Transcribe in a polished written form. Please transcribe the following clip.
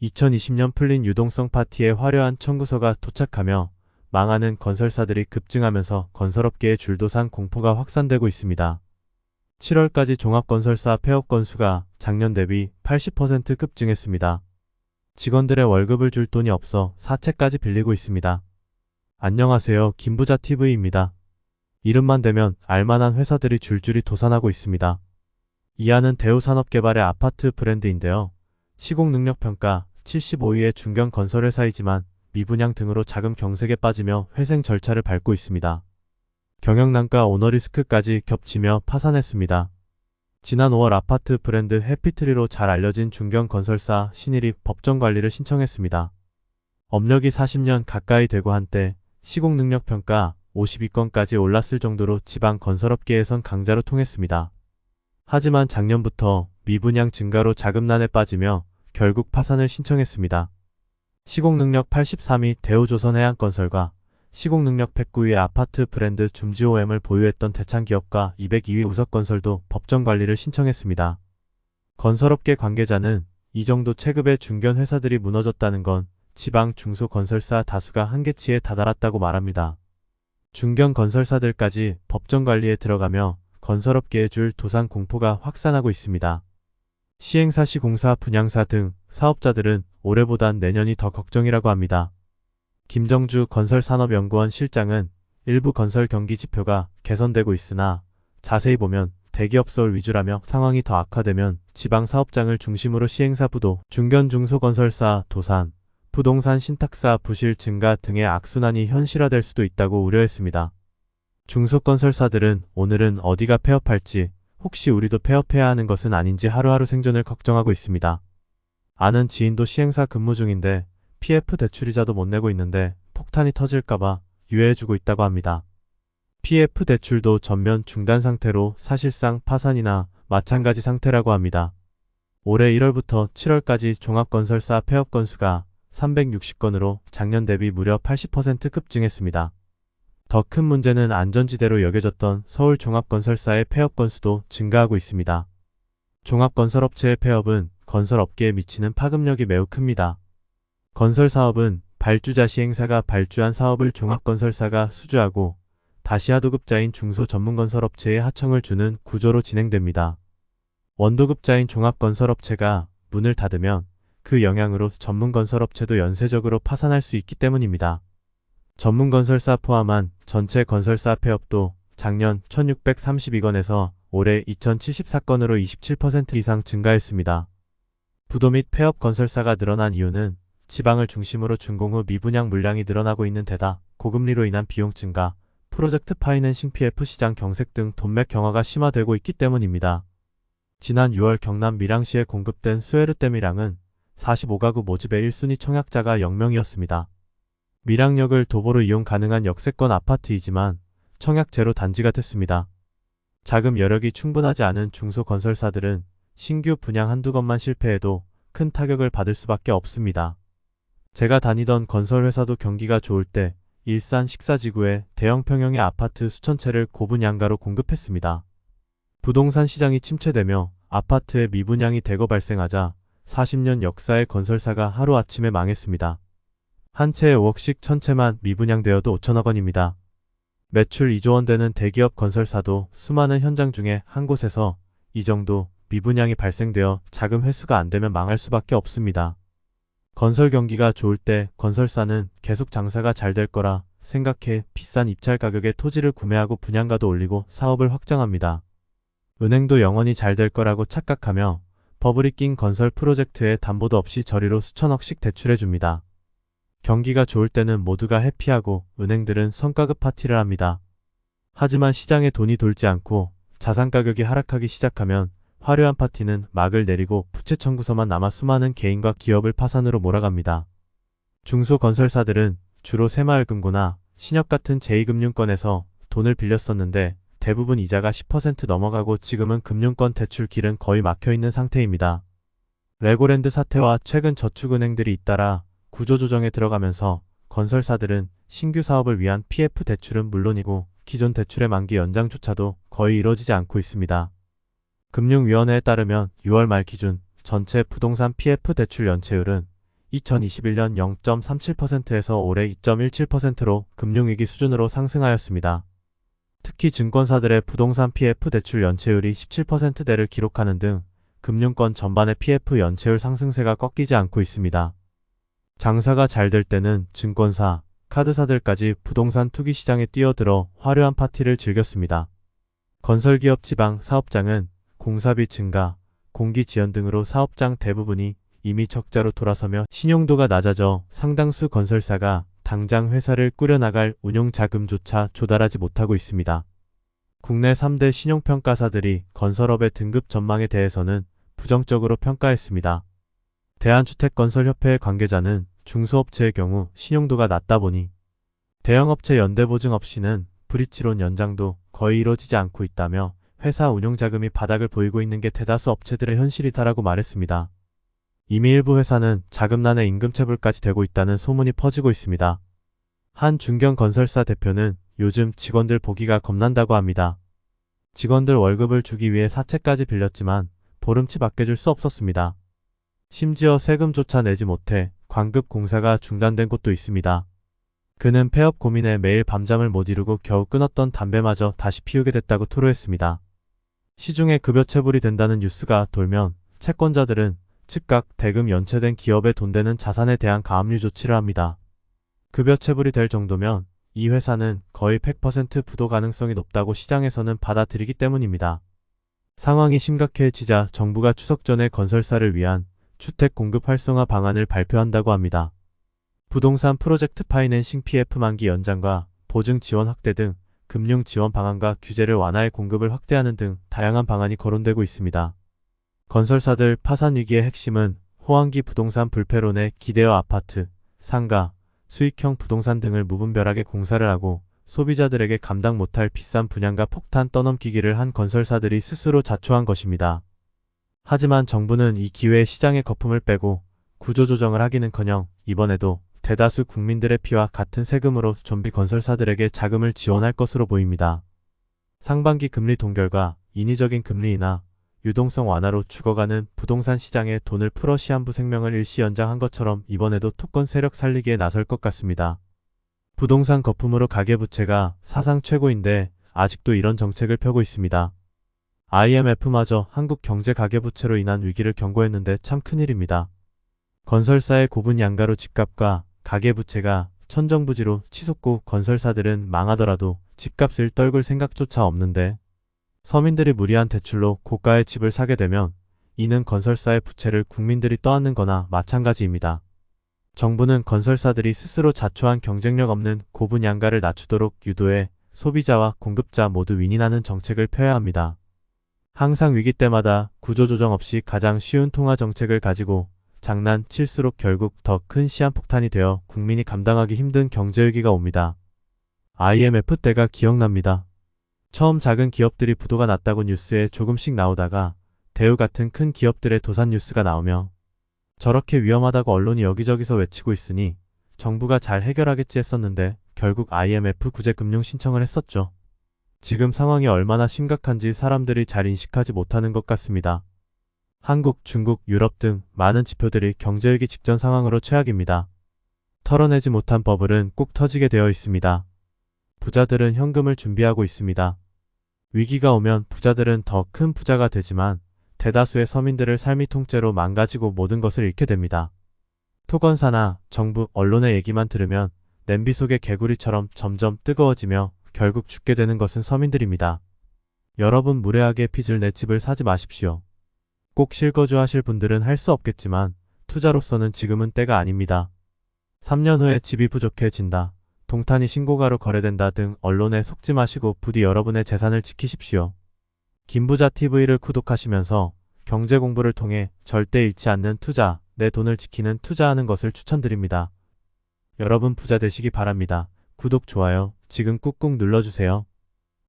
2020년 풀린 유동성 파티에 화려한 청구서가 도착하며 망하는 건설사들이 급증하면서 건설업계의 줄도산 공포가 확산되고 있습니다. 7월까지 종합건설사 폐업 건수가 작년 대비 80% 급증했습니다. 직원들의 월급을 줄 돈이 없어 사채까지 빌리고 있습니다. 안녕하세요. 김부자TV입니다. 이름만 대면 알만한 회사들이 줄줄이 도산하고 있습니다. 이하는 대우산업개발의 아파트 브랜드인데요. 시공능력평가 75위의 중견건설회사이지만 미분양 등으로 자금 경색에 빠지며 회생 절차를 밟고 있습니다. 경영난과 오너리스크까지 겹치며 파산했습니다. 지난 5월 아파트 브랜드 해피트리로 잘 알려진 중견건설사 신일이 법정관리를 신청했습니다. 업력이 40년 가까이 되고 한때 시공능력평가 52건까지 올랐을 정도로 지방 건설업계에선 강자로 통했습니다. 하지만 작년부터 미분양 증가로 자금난에 빠지며 결국 파산을 신청했습니다. 시공능력 83위 대우조선해양건설과 시공능력 109위의 아파트 브랜드 줌지오엠을 보유했던 대창기업과 202위 우석건설도 법정관리를 신청했습니다. 건설업계 관계자는 이 정도 체급의 중견회사들이 무너졌다는 건 지방 중소건설사 다수가 한계치에 다다랐다고 말합니다. 중견건설사들까지 법정관리에 들어가며 건설업계의 줄 도산 공포가 확산하고 있습니다. 시행사, 시공사, 분양사 등 사업자들은 올해보단 내년이 더 걱정이라고 합니다. 김정주 건설산업연구원 실장은 일부 건설 경기 지표가 개선되고 있으나 자세히 보면 대기업 서울 위주라며 상황이 더 악화되면 지방 사업장을 중심으로 시행사 부도, 중견 중소건설사 도산, 부동산 신탁사 부실 증가 등의 악순환이 현실화될 수도 있다고 우려했습니다. 중소건설사들은 오늘은 어디가 폐업할지, 혹시 우리도 폐업해야 하는 것은 아닌지 하루하루 생존을 걱정하고 있습니다. 아는 지인도 시행사 근무 중인데 PF 대출이자도 못 내고 있는데 폭탄이 터질까봐 유예해주고 있다고 합니다. PF 대출도 전면 중단 상태로 사실상 파산이나 마찬가지 상태라고 합니다. 올해 1월부터 7월까지 종합건설사 폐업 건수가 360건으로 작년 대비 무려 80% 급증했습니다. 더 큰 문제는 안전지대로 여겨졌던 서울 종합건설사의 폐업 건수도 증가하고 있습니다. 종합건설업체의 폐업은 건설업계에 미치는 파급력이 매우 큽니다. 건설사업은 발주자 시행사가 발주한 사업을 종합건설사가 수주하고 다시 하도급자인 중소전문건설업체에 하청을 주는 구조로 진행됩니다. 원도급자인 종합건설업체가 문을 닫으면 그 영향으로 전문건설업체도 연쇄적으로 파산할 수 있기 때문입니다. 전문건설사 포함한 전체 건설사 폐업도 작년 1632건에서 올해 2074건으로 27% 이상 증가했습니다. 부도 및 폐업 건설사가 늘어난 이유는 지방을 중심으로 준공 후 미분양 물량이 늘어나고 있는 데다 고금리로 인한 비용 증가, 프로젝트 파이낸싱 PF 시장 경색 등 돈맥 경화가 심화되고 있기 때문입니다. 지난 6월 경남 밀양시에 공급된 수에르댐 밀양은 45가구 모집의 1순위 청약자가 0명이었습니다. 밀양역을 도보로 이용 가능한 역세권 아파트이지만 청약제로 단지가 됐습니다. 자금 여력이 충분하지 않은 중소건설사들은 신규 분양 한두 건만 실패해도 큰 타격을 받을 수밖에 없습니다. 제가 다니던 건설회사도 경기가 좋을 때 일산 식사지구에 대형 평형의 아파트 수천 채를 고분양가로 공급했습니다. 부동산 시장이 침체되며 아파트의 미분양이 대거 발생하자 40년 역사의 건설사가 하루아침에 망했습니다. 한 채에 5억씩 1000채만 미분양되어도 5천억 원입니다. 매출 2조 원 되는 대기업 건설사도 수많은 현장 중에 한 곳에서 이 정도 미분양이 발생되어 자금 회수가 안 되면 망할 수밖에 없습니다. 건설 경기가 좋을 때 건설사는 계속 장사가 잘 될 거라 생각해 비싼 입찰 가격에 토지를 구매하고 분양가도 올리고 사업을 확장합니다. 은행도 영원히 잘 될 거라고 착각하며 버블이 낀 건설 프로젝트에 담보도 없이 저리로 수천억씩 대출해줍니다. 경기가 좋을 때는 모두가 해피하고 은행들은 성과급 파티를 합니다. 하지만 시장에 돈이 돌지 않고 자산 가격이 하락하기 시작하면 화려한 파티는 막을 내리고 부채 청구서만 남아 수많은 개인과 기업을 파산으로 몰아갑니다. 중소건설사들은 주로 새마을금고나 신협 같은 제2금융권에서 돈을 빌렸었는데 대부분 이자가 10% 넘어가고 지금은 금융권 대출 길은 거의 막혀있는 상태입니다. 레고랜드 사태와 최근 저축은행들이 잇따라 구조조정에 들어가면서 건설사들은 신규 사업을 위한 PF 대출은 물론이고 기존 대출의 만기 연장조차도 거의 이뤄지지 않고 있습니다. 금융위원회에 따르면 6월 말 기준 전체 부동산 PF 대출 연체율은 2021년 0.37%에서 올해 2.17%로 금융위기 수준으로 상승하였습니다. 특히 증권사들의 부동산 PF 대출 연체율이 17%대를 기록하는 등 금융권 전반의 PF 연체율 상승세가 꺾이지 않고 있습니다. 장사가 잘 될 때는 증권사, 카드사들까지 부동산 투기 시장에 뛰어들어 화려한 파티를 즐겼습니다. 건설기업 지방 사업장은 공사비 증가, 공기 지연 등으로 사업장 대부분이 이미 적자로 돌아서며 신용도가 낮아져 상당수 건설사가 당장 회사를 꾸려나갈 운용 자금조차 조달하지 못하고 있습니다. 국내 3대 신용평가사들이 건설업의 등급 전망에 대해서는 부정적으로 평가했습니다. 대한주택건설협회 관계자는 중소업체의 경우 신용도가 낮다 보니 대형업체 연대보증 없이는 브릿지론 연장도 거의 이뤄지지 않고 있다며 회사 운용자금이 바닥을 보이고 있는 게 대다수 업체들의 현실이다라고 말했습니다. 이미 일부 회사는 자금난에 임금체불까지 되고 있다는 소문이 퍼지고 있습니다. 한 중견 건설사 대표는 요즘 직원들 보기가 겁난다고 합니다. 직원들 월급을 주기 위해 사채까지 빌렸지만 보름치 맡겨줄 수 없었습니다. 심지어 세금조차 내지 못해 관급 공사가 중단된 곳도 있습니다. 그는 폐업 고민에 매일 밤잠을 못 이루고 겨우 끊었던 담배마저 다시 피우게 됐다고 토로했습니다. 시중에 급여 체불이 된다는 뉴스가 돌면 채권자들은 즉각 대금 연체된 기업에 돈 되는 자산에 대한 가압류 조치를 합니다. 급여 체불이 될 정도면 이 회사는 거의 100% 부도 가능성이 높다고 시장에서는 받아들이기 때문입니다. 상황이 심각해지자 정부가 추석 전에 건설사를 위한 주택 공급 활성화 방안을 발표한다고 합니다. 부동산 프로젝트 파이낸싱 PF 만기 연장과 보증 지원 확대 등 금융 지원 방안과 규제를 완화해 공급을 확대하는 등 다양한 방안이 거론되고 있습니다. 건설사들 파산 위기의 핵심은 호황기 부동산 불패론에 기대어 아파트, 상가, 수익형 부동산 등을 무분별하게 공사를 하고 소비자들에게 감당 못할 비싼 분양가 폭탄 떠넘기기를 한 건설사들이 스스로 자초한 것입니다. 하지만 정부는 이 기회에 시장의 거품을 빼고 구조조정을 하기는커녕 이번에도 대다수 국민들의 피와 같은 세금으로 좀비 건설사들에게 자금을 지원할 것으로 보입니다. 상반기 금리 동결과 인위적인 금리 인하, 유동성 완화로 죽어가는 부동산 시장에 돈을 풀어 시한부 생명을 일시 연장한 것처럼 이번에도 토건 세력 살리기에 나설 것 같습니다. 부동산 거품으로 가계부채가 사상 최고인데 아직도 이런 정책을 펴고 있습니다. IMF마저 한국 경제 가계부채로 인한 위기를 경고했는데 참 큰일입니다. 건설사의 고분 양가로 집값과 가계부채가 천정부지로 치솟고 건설사들은 망하더라도 집값을 떨굴 생각조차 없는데 서민들이 무리한 대출로 고가의 집을 사게 되면 이는 건설사의 부채를 국민들이 떠안는 거나 마찬가지입니다. 정부는 건설사들이 스스로 자초한 경쟁력 없는 고분 양가를 낮추도록 유도해 소비자와 공급자 모두 윈윈하는 정책을 펴야 합니다. 항상 위기 때마다 구조조정 없이 가장 쉬운 통화 정책을 가지고 장난칠수록 결국 더 큰 시한폭탄이 되어 국민이 감당하기 힘든 경제위기가 옵니다. IMF 때가 기억납니다. 처음 작은 기업들이 부도가 났다고 뉴스에 조금씩 나오다가 대우 같은 큰 기업들의 도산 뉴스가 나오며 저렇게 위험하다고 언론이 여기저기서 외치고 있으니 정부가 잘 해결하겠지 했었는데 결국 IMF 구제 금융 신청을 했었죠. 지금 상황이 얼마나 심각한지 사람들이 잘 인식하지 못하는 것 같습니다. 한국, 중국, 유럽 등 많은 지표들이 경제위기 직전 상황으로 최악입니다. 털어내지 못한 버블은 꼭 터지게 되어 있습니다. 부자들은 현금을 준비하고 있습니다. 위기가 오면 부자들은 더 큰 부자가 되지만 대다수의 서민들을 삶이 통째로 망가지고 모든 것을 잃게 됩니다. 토건사나 정부, 언론의 얘기만 들으면 냄비 속의 개구리처럼 점점 뜨거워지며 결국 죽게 되는 것은 서민들입니다. 여러분 무례하게 빚을 내 집을 사지 마십시오. 꼭 실거주 하실 분들은 할 수 없겠지만 투자로서는 지금은 때가 아닙니다. 3년 후에 집이 부족해진다, 동탄이 신고가로 거래된다 등 언론에 속지 마시고 부디 여러분의 재산을 지키십시오. 김부자TV를 구독하시면서 경제 공부를 통해 절대 잃지 않는 투자, 내 돈을 지키는 투자하는 것을 추천드립니다. 여러분 부자 되시기 바랍니다. 구독, 좋아요 지금 꾹꾹 눌러주세요.